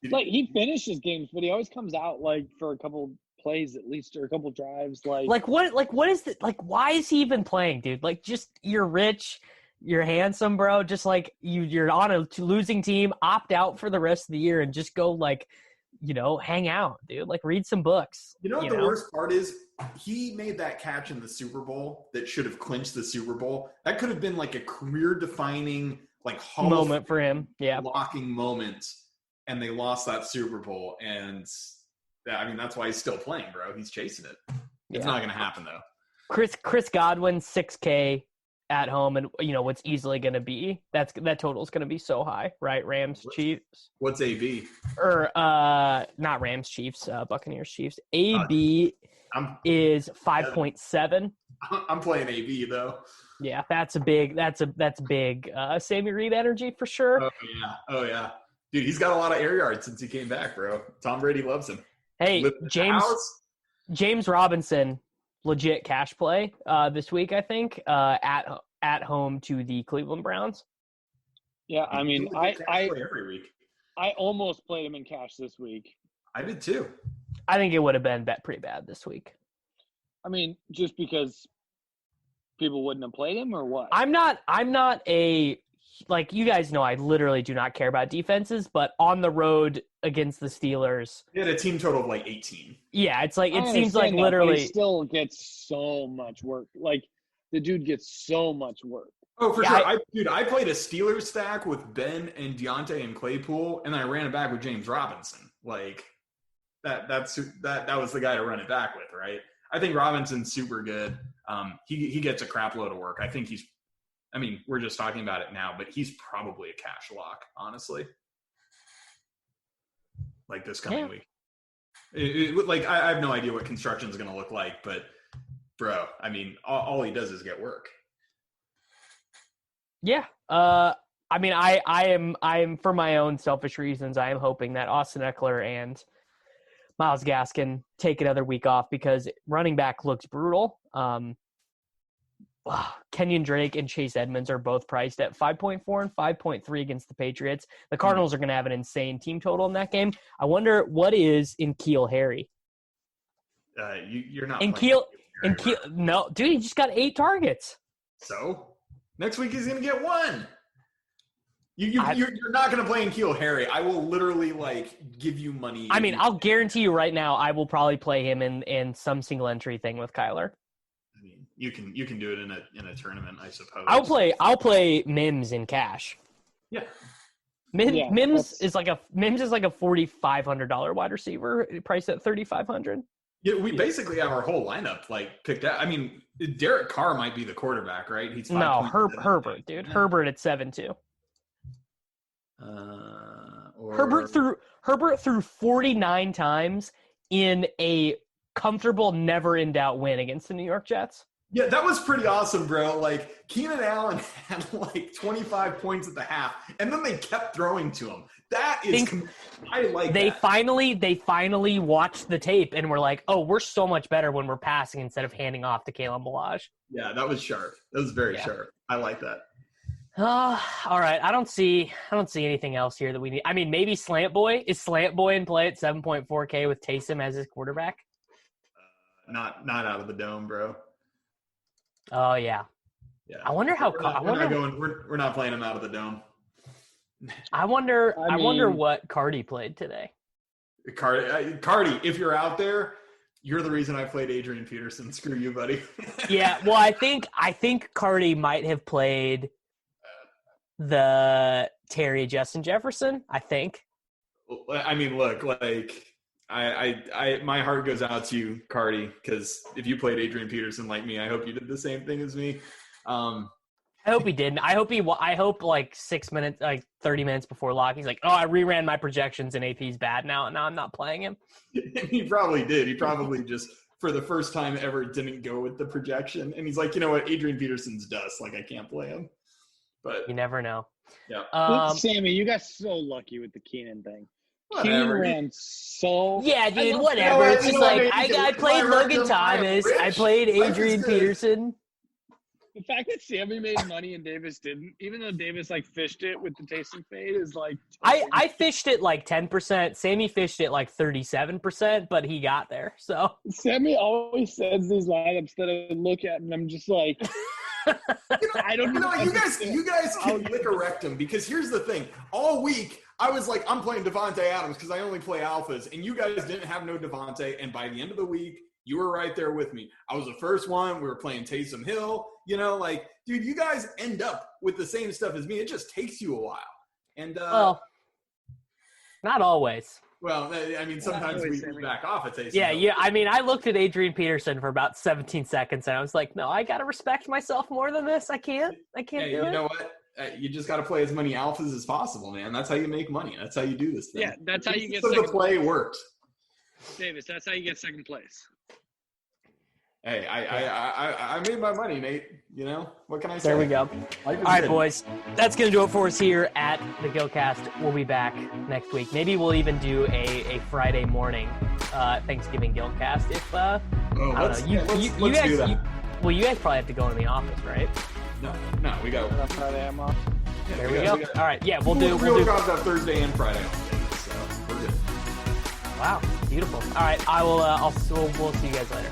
He finishes games, but he always comes out for a couple plays at least or a couple drives. What is the, like, why is he even playing, dude? Like, just, you're rich, you're handsome, bro. Just like you're on a losing team, opt out for the rest of the year and just go, like, hang out, dude. Like, read some books. You know what the worst part is? He made that catch in the Super Bowl that should have clinched the Super Bowl. That could have been like a career-defining, like, moment for him. Yeah, blocking moment, and they lost that Super Bowl. And I mean, that's why he's still playing, bro. He's chasing it. It's not going to happen though. Chris Godwin, 6K at home, and what's easily going to be that total is going to be so high, right? Rams, Chiefs. What's AB? Or not Rams, Chiefs, Buccaneers, Chiefs. AB is 5.7. I'm playing AB though. Yeah, that's big. Sammy Reed energy for sure. Oh yeah, dude, he's got a lot of air yards since he came back, bro. Tom Brady loves him. Hey, James Robinson, legit cash play this week, I think, at home to the Cleveland Browns. Yeah, I mean, every week. I almost played him in cash this week. I did too. I think it would have been pretty bad this week. I mean, just because people wouldn't have played him, or what? I'm not a, like, you guys know I literally do not care about defenses, but on the road against the Steelers, he had a team total of like 18. Yeah, it's like, it seems like that, literally he still gets so much work. Like, the dude gets so much work. Oh, for sure. I played a Steelers stack with Ben and Deontay and Claypool, and I ran it back with James Robinson. Like, that was the guy to run it back with, right? I think Robinson's super good. He gets a crap load of work. I think we're just talking about it now, but he's probably a cash lock, honestly. Like, this coming week. I have no idea what construction is going to look like, but bro, I mean, all he does is get work. Yeah. I mean, I am for my own selfish reasons, I am hoping that Austin Eckler and Myles Gaskin take another week off because running back looks brutal. Kenyon Drake and Chase Edmonds are both priced at 5.4 and 5.3 against the Patriots. The Cardinals are going to have an insane team total in that game. I wonder what is in Keel Harry. You're not in Keel. No, dude, he just got 8 targets. So next week he's going to get 1. You're not going to play in Keel Harry. I will literally give you money. I mean, I'll guarantee you right now, I will probably play him in some single entry thing with Kyler. I mean, you can do it in a tournament, I suppose. I'll play Mims in cash. Yeah. Mims is like a $4,500 wide receiver priced at $3,500. Yeah, we basically have our whole lineup picked out. I mean, Derek Carr might be the quarterback, right? He's Herbert, dude. Herbert at 7-2. Herbert threw 49 times in a comfortable, never in doubt win against the New York Jets. Yeah, that was pretty awesome, bro. Keenan Allen had 25 points at the half, and then they kept throwing to him. They finally watched the tape and were like, "Oh, we're so much better when we're passing instead of handing off to Kalen Ballage." Yeah, that was sharp. That was very sharp. I like that. All right. I don't see anything else here that we need. I mean, maybe Slant Boy. Is Slant Boy in play at 7.4K with Taysom as his quarterback? Not out of the dome, bro. Oh yeah. Yeah. I wonder how. We're not playing him out of the dome. I wonder what Cardi played today. Cardi, if you're out there, you're the reason I played Adrian Peterson. Screw you, buddy. Yeah. Well, I think Cardi might have played the Terry Justin Jefferson. I think. I mean, look, my heart goes out to you, Cardi, because if you played Adrian Peterson like me, I hope you did the same thing as me. I hope he didn't. I hope 6 minutes, 30 minutes before lock, he's like, "Oh, I reran my projections and AP's bad now I'm not playing him." He probably did. He probably just, for the first time ever, didn't go with the projection. And he's like, you know what? Adrian Peterson's dust. I can't play him. But you never know. Yeah. Sammy, you got so lucky with the Keenan thing. Whatever. Keenan ran so. Yeah, dude. Whatever. It's just I played Logan Thomas. I played Adrian Peterson. The fact that Sammy made money and Davis didn't, even though Davis like fished it with the Taysom fade, is like I fished it like 10%. Sammy fished it like 37%, but he got there. So Sammy always says these lineups that I look at and I'm just like, I don't know. You guys can lick a rectum because here's the thing. All week I was like, I'm playing Devontae Adams because I only play alphas, and you guys didn't have no Devontae. And by the end of the week, you were right there with me. I was the first one. We were playing Taysom Hill. Like, dude, you guys end up with the same stuff as me. It just takes you a while. And well, not always. Well, I mean, sometimes we back off at Taysom Yeah, Hill. yeah. I mean, I looked at Adrian Peterson for about 17 seconds, and I was like, no, I got to respect myself more than this. I can't do it. You know what? You just got to play as many alphas as possible, man. That's how you make money. That's how you do this thing. Yeah, that's how you get second the play works. Davis, that's how you get second place. Hey, I made my money, Nate. What can I say? There we go. All right, boys. That's going to do it for us here at the Gillcast. We'll be back next week. Maybe we'll even do a Friday morning Thanksgiving Gillcast. If I don't know, you guys do that. You guys probably have to go in the office, right? No, we go. Friday I'm off. Yeah, there we go. All right, yeah, we'll do. Real jobs on Thursday and Friday off day, so we're good. Wow, beautiful. All right, we'll see you guys later.